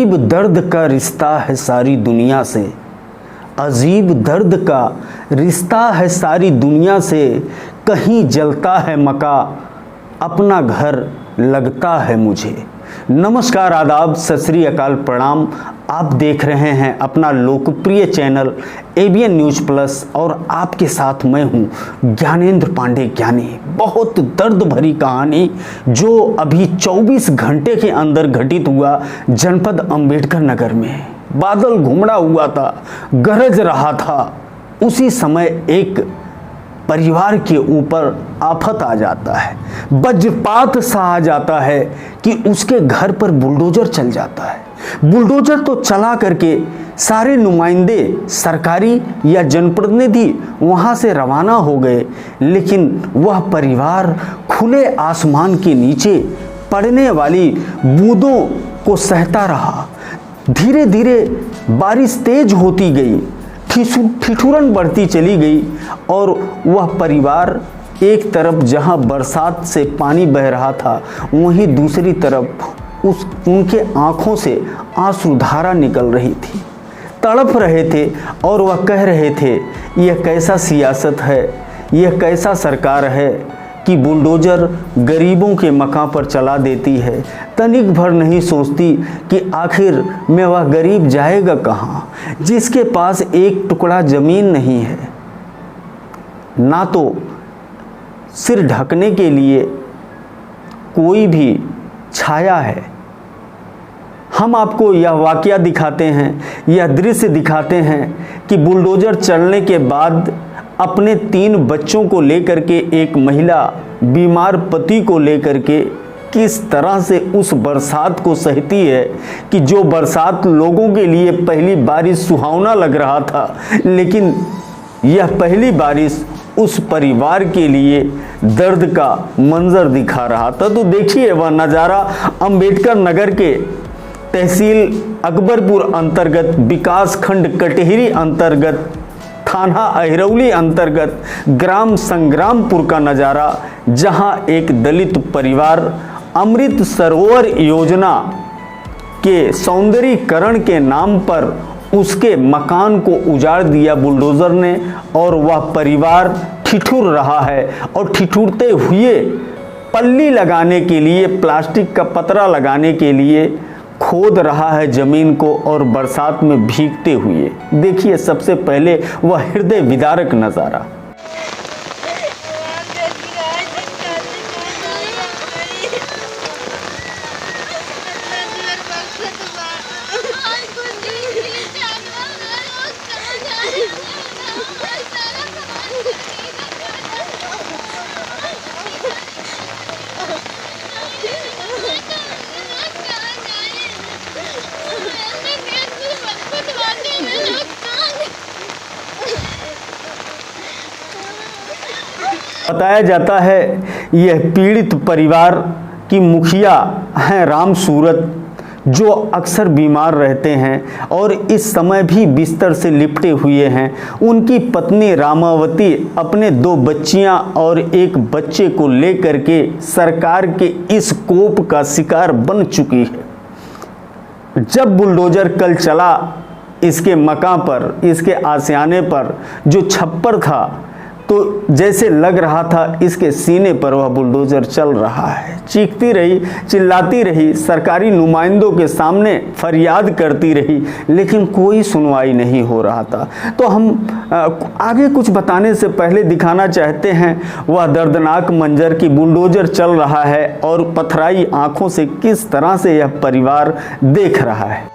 अजीब दर्द का रिश्ता है सारी दुनिया से, अजीब दर्द का रिश्ता है सारी दुनिया से। कहीं जलता है मका, अपना घर लगता है मुझे। नमस्कार, आदाब, सत श्री अकाल, प्रणाम। आप देख रहे हैं अपना लोकप्रिय चैनल एबीएन न्यूज़ प्लस और आपके साथ मैं हूं ज्ञानेंद्र पांडे ज्ञानी। बहुत दर्द भरी कहानी जो अभी 24 घंटे के अंदर घटित हुआ जनपद अंबेडकर नगर में। बादल घुमड़ा हुआ था, गरज रहा था, उसी समय एक परिवार के ऊपर आफत आ जाता है, वज्रपात सा आ जाता है कि उसके घर पर बुलडोजर चल जाता है। बुलडोजर तो चला करके सारे नुमाइंदे सरकारी या जनप्रतिनिधि वहां से रवाना हो गए, लेकिन वह परिवार खुले आसमान के नीचे पड़ने वाली बूंदों को सहता रहा। धीरे धीरे बारिश तेज होती गई, ठिठुरन बढ़ती चली गई और वह परिवार एक तरफ जहां बरसात से पानी बह रहा था, वहीं दूसरी तरफ उनके आंखों से आंसुधारा निकल रही थी। तड़प रहे थे और वह कह रहे थे, यह कैसा सियासत है, यह कैसा सरकार है कि बुलडोजर गरीबों के मकान पर चला देती है। तनिक भर नहीं सोचती कि आखिर में वह गरीब जाएगा कहाँ, जिसके पास एक टुकड़ा ज़मीन नहीं है, ना तो सिर ढकने के लिए कोई भी छाया है। हम आपको यह वाकया दिखाते हैं, यह दृश्य दिखाते हैं कि बुलडोजर चलने के बाद अपने 3 बच्चों को लेकर के एक महिला बीमार पति को लेकर के किस तरह से उस बरसात को सहती है कि जो बरसात लोगों के लिए पहली बारिश सुहावना लग रहा था, लेकिन यह पहली बारिश उस परिवार के लिए दर्द का मंजर दिखा रहा था। तो देखिए वह नज़ारा अंबेडकर नगर के तहसील अकबरपुर अंतर्गत, विकास खंड कटेहरी अंतर्गत, थाना अहिरौली अंतर्गत ग्राम संग्रामपुर का नज़ारा, जहां एक दलित परिवार अमृत सरोवर योजना के सौंदर्यीकरण के नाम पर उसके मकान को उजाड़ दिया बुलडोजर ने, और वह परिवार ठिठुर रहा है और ठिठुरते हुए पल्ली लगाने के लिए, प्लास्टिक का पतरा लगाने के लिए खोद रहा है ज़मीन को और बरसात में भीगते हुए। देखिए सबसे पहले वह हृदय विदारक नज़ारा। बताया जाता है यह पीड़ित परिवार की मुखिया हैं राम सूरत, जो अक्सर बीमार रहते हैं और इस समय भी बिस्तर से लिपटे हुए हैं। उनकी पत्नी रामावती अपने 2 बच्चियां और एक बच्चे को लेकर के सरकार के इस कोप का शिकार बन चुकी है। जब बुलडोजर कल चला इसके मकान पर, इसके आशियाने पर जो छप्पर था, तो जैसे लग रहा था इसके सीने पर वह बुलडोजर चल रहा है। चीखती रही, चिल्लाती रही, सरकारी नुमाइंदों के सामने फरियाद करती रही, लेकिन कोई सुनवाई नहीं हो रहा था। तो हम आगे कुछ बताने से पहले दिखाना चाहते हैं वह दर्दनाक मंजर कि बुलडोजर चल रहा है और पथराई आंखों से किस तरह से यह परिवार देख रहा है।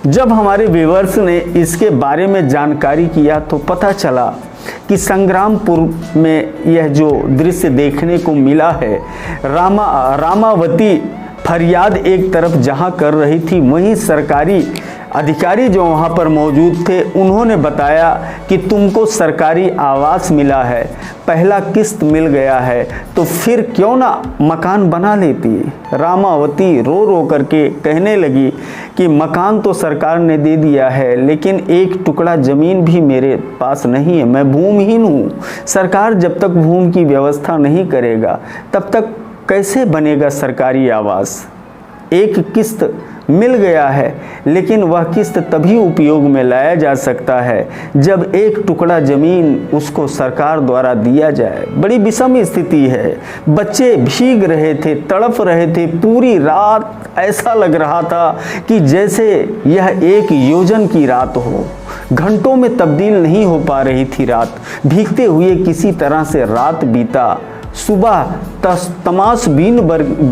जब हमारे व्यूअर्स ने इसके बारे में जानकारी किया तो पता चला कि संग्रामपुर में यह जो दृश्य देखने को मिला है, रामावती फरियाद एक तरफ जहां कर रही थी, वहीं सरकारी अधिकारी जो वहाँ पर मौजूद थे उन्होंने बताया कि तुमको सरकारी आवास मिला है, पहला किस्त मिल गया है, तो फिर क्यों ना मकान बना लेती। रामावती रो रो करके कहने लगी कि मकान तो सरकार ने दे दिया है, लेकिन एक टुकड़ा ज़मीन भी मेरे पास नहीं है, मैं भूमिहीन हूँ। सरकार जब तक भूमि की व्यवस्था नहीं करेगा तब तक कैसे बनेगा सरकारी आवास। एक किस्त मिल गया है, लेकिन वह किस्त तभी उपयोग में लाया जा सकता है जब एक टुकड़ा ज़मीन उसको सरकार द्वारा दिया जाए। बड़ी विषम स्थिति है। बच्चे भीग रहे थे, तड़प रहे थे, पूरी रात ऐसा लग रहा था कि जैसे यह एक योजन की रात हो। घंटों में तब्दील नहीं हो पा रही थी रात। भीगते हुए किसी तरह से रात बीता। सुबह तमाशबीन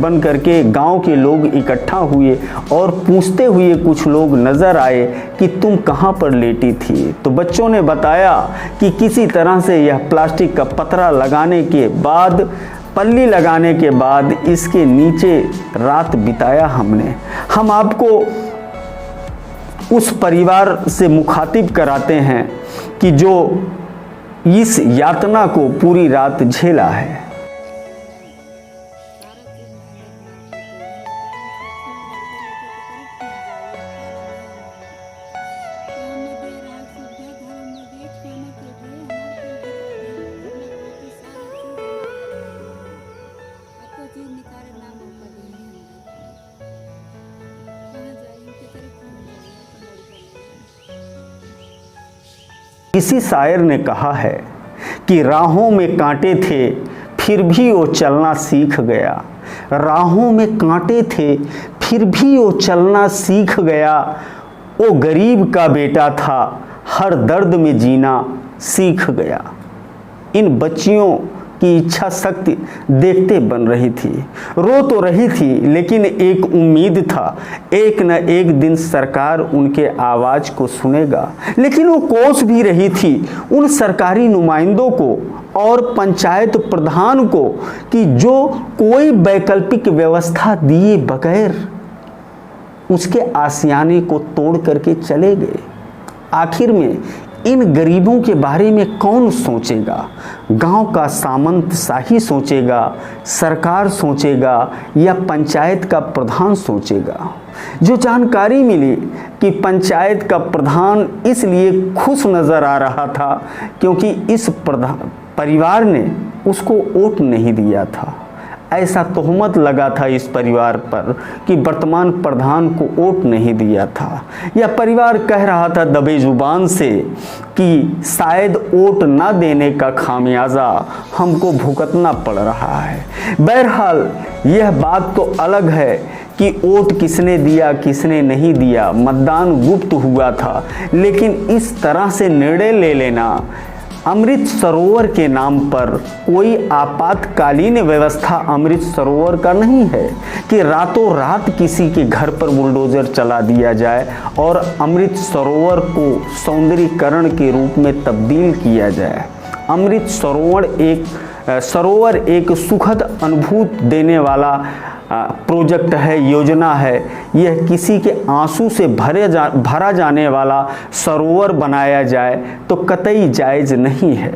बन करके गांव के लोग इकट्ठा हुए और पूछते हुए कुछ लोग नज़र आए कि तुम कहां पर लेटी थी। तो बच्चों ने बताया कि किसी तरह से यह प्लास्टिक का पतरा लगाने के बाद, पल्ली लगाने के बाद इसके नीचे रात बिताया हमने। हम आपको उस परिवार से मुखातिब कराते हैं कि जो इस यातना को पूरी रात झेला है। किसी शायर ने कहा है कि राहों में कांटे थे फिर भी वो चलना सीख गया। राहों में कांटे थे फिर भी वो चलना सीख गया। वो गरीब का बेटा था, हर दर्द में जीना सीख गया। इन बच्चियों की इच्छा शक्ति देखते बन रही थी। रो तो रही थी, लेकिन एक उम्मीद था, एक न एक दिन सरकार उनके आवाज़ को सुनेगा। लेकिन वो कोस भी रही थी उन सरकारी नुमाइंदों को और पंचायत प्रधान को कि जो कोई वैकल्पिक व्यवस्था दिए बगैर उसके आशियाने को तोड़ करके चले गए। आखिर में इन गरीबों के बारे में कौन सोचेगा? गांव का सामंत शाही सोचेगा, सरकार सोचेगा, या पंचायत का प्रधान सोचेगा? जो जानकारी मिली कि पंचायत का प्रधान इसलिए खुश नज़र आ रहा था क्योंकि इस परिवार ने उसको वोट नहीं दिया था। ऐसा तोहमत लगा था इस परिवार पर कि वर्तमान प्रधान को वोट नहीं दिया था। यह परिवार कह रहा था दबे जुबान से कि शायद वोट ना देने का खामियाजा हमको भुगतना पड़ रहा है। बहरहाल यह बात तो अलग है कि वोट किसने दिया किसने नहीं दिया, मतदान गुप्त हुआ था। लेकिन इस तरह से निर्णय ले लेना अमृत सरोवर के नाम पर कोई आपातकालीन व्यवस्था अमृत सरोवर का नहीं है कि रातों रात किसी के घर पर बुलडोजर चला दिया जाए और अमृत सरोवर को सौंदर्यीकरण के रूप में तब्दील किया जाए। अमृत सरोवर एक सुखद अनुभूति देने वाला प्रोजेक्ट है, योजना है। यह किसी के आंसू से भरा जाने वाला सरोवर बनाया जाए तो कतई जायज़ नहीं है।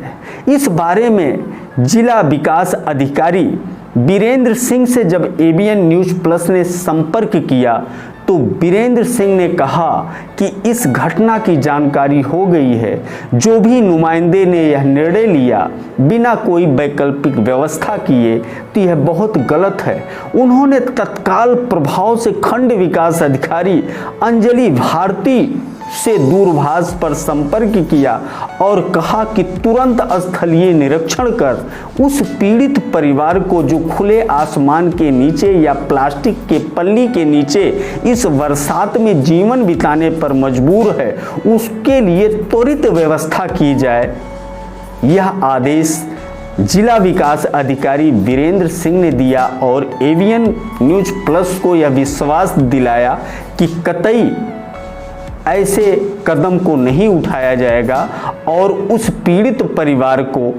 इस बारे में जिला विकास अधिकारी वीरेंद्र सिंह से जब एबीएन न्यूज़ प्लस ने संपर्क किया तो वीरेंद्र सिंह ने कहा कि इस घटना की जानकारी हो गई है। जो भी नुमाइंदे ने यह निर्णय लिया बिना कोई वैकल्पिक व्यवस्था किए तो यह बहुत गलत है। उन्होंने तत्काल प्रभाव से खंड विकास अधिकारी अंजलि भारती से दूरभाष पर संपर्क किया और कहा कि तुरंत स्थलीय निरीक्षण कर उस पीड़ित परिवार को जो खुले आसमान के नीचे या प्लास्टिक के पल्ली के नीचे इस बरसात में जीवन बिताने पर मजबूर है, उसके लिए त्वरित व्यवस्था की जाए। यह आदेश जिला विकास अधिकारी वीरेंद्र सिंह ने दिया और एबीएन न्यूज़ प्लस को यह विश्वास दिलाया कि कतई ऐसे कदम को नहीं उठाया जाएगा और उस पीड़ित परिवार को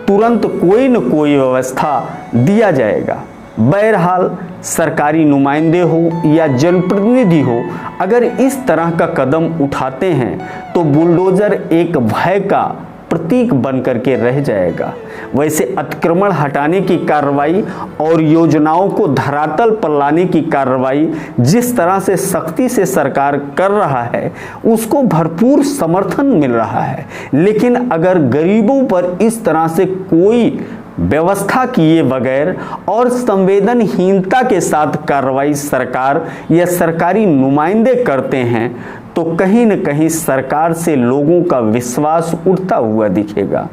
तुरंत कोई न कोई व्यवस्था दिया जाएगा। बहरहाल सरकारी नुमाइंदे हो या जनप्रतिनिधि हो, अगर इस तरह का कदम उठाते हैं तो बुलडोजर एक भय का प्रतीक बन करके रह जाएगा। वैसे अतिक्रमण हटाने की कार्रवाई और योजनाओं को धरातल पर लाने की कार्रवाई जिस तरह से सख्ती से सरकार कर रहा है उसको भरपूर समर्थन मिल रहा है, लेकिन अगर गरीबों पर इस तरह से कोई व्यवस्था किए बगैर और संवेदनहीनता के साथ कार्रवाई सरकार या सरकारी नुमाइंदे करते हैं तो कहीं न कहीं सरकार से लोगों का विश्वास उठता हुआ दिखेगा।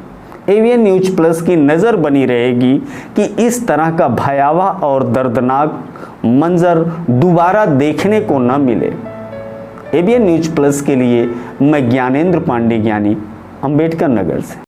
एवीएन न्यूज प्लस की नज़र बनी रहेगी कि इस तरह का भयावह और दर्दनाक मंजर दोबारा देखने को न मिले। एवीएन न्यूज प्लस के लिए मैं ज्ञानेंद्र पांडे, ज्ञानी, अंबेडकर नगर से।